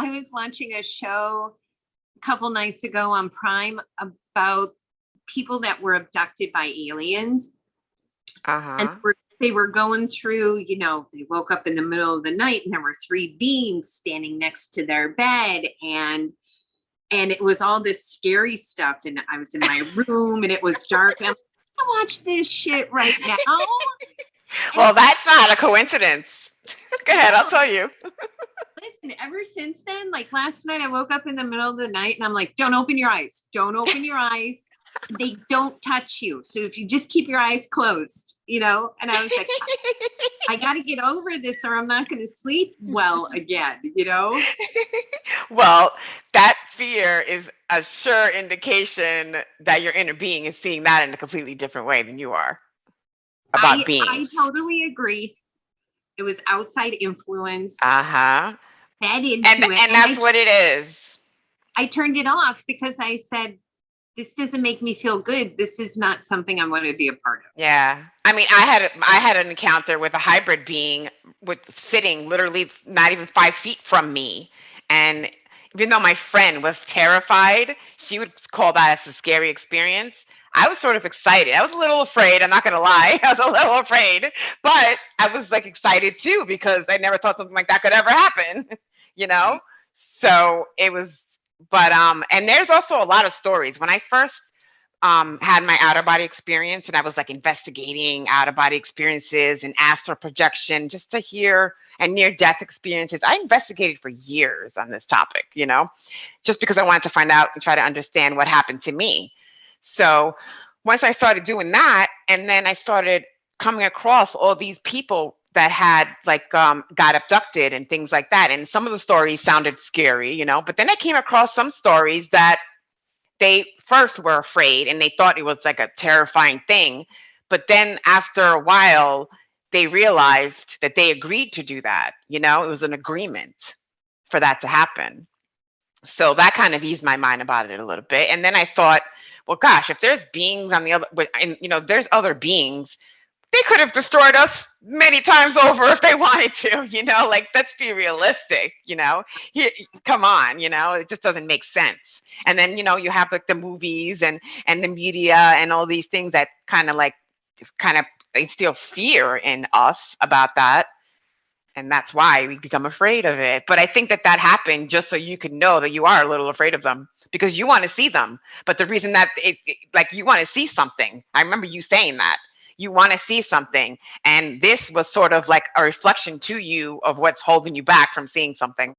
I was watching a show a couple nights ago on Prime about people that were abducted by aliens. And Uh-huh. they were going through, they woke up in the middle of the night and there were three beings standing next to their bed. And it was all this scary stuff. And I was in my room and it was dark. And I'm like, I watch this shit right now. And Well, that's not a coincidence. Go ahead, I'll tell you. listen, ever since then, like last night, I woke up in the middle of the night and I'm like, don't open your eyes. Don't open your eyes. They don't touch you. So if you just keep your eyes closed, and I was like, I got to get over this or I'm not going to sleep well again, Well, that fear is a sure indication that your inner being is seeing that in a completely different way than you are about I beings. totally agree. It was outside influence, Uh-huh. fed And into it. and that's what it is. I turned it off because I said, this doesn't make me feel good. This is not something I want to be a part of. Yeah. I mean, I had an encounter with a hybrid being with sitting literally not even 5 feet from me. And even though my friend was terrified, she would call that as a scary experience. I was sort of excited. I was a little afraid. I'm not going to lie. I was a little afraid, but I was like excited too because I never thought something like that could ever happen, you know? Right. So it was, but, and there's also a lot of stories. When I first had my out of body experience and I was like investigating out of body experiences and astral projection just to hear and near death experiences. I investigated for years on this topic, just because I wanted to find out and try to understand what happened to me. So once I started doing that, and then I started coming across all these people that had like got abducted and things like that. And some of the stories sounded scary, but then I came across some stories that they first were afraid and they thought it was like a terrifying thing. But then after a while, they realized that they agreed to do that. It was an agreement for that to happen. So that kind of eased my mind about it a little bit. And then I thought, well, gosh, if there's beings on the other, and there's other beings, they could have destroyed us many times over if they wanted to, like let's be realistic, come on, it just doesn't make sense. And then, you have like the movies and the media and all these things that kind of instill fear in us about that. And that's why we become afraid of it. But I think that happened just so you can know that you are a little afraid of them because you want to see them. But the reason that like you want to see something, I remember you saying that you want to see something. And this was sort of like a reflection to you of what's holding you back from seeing something.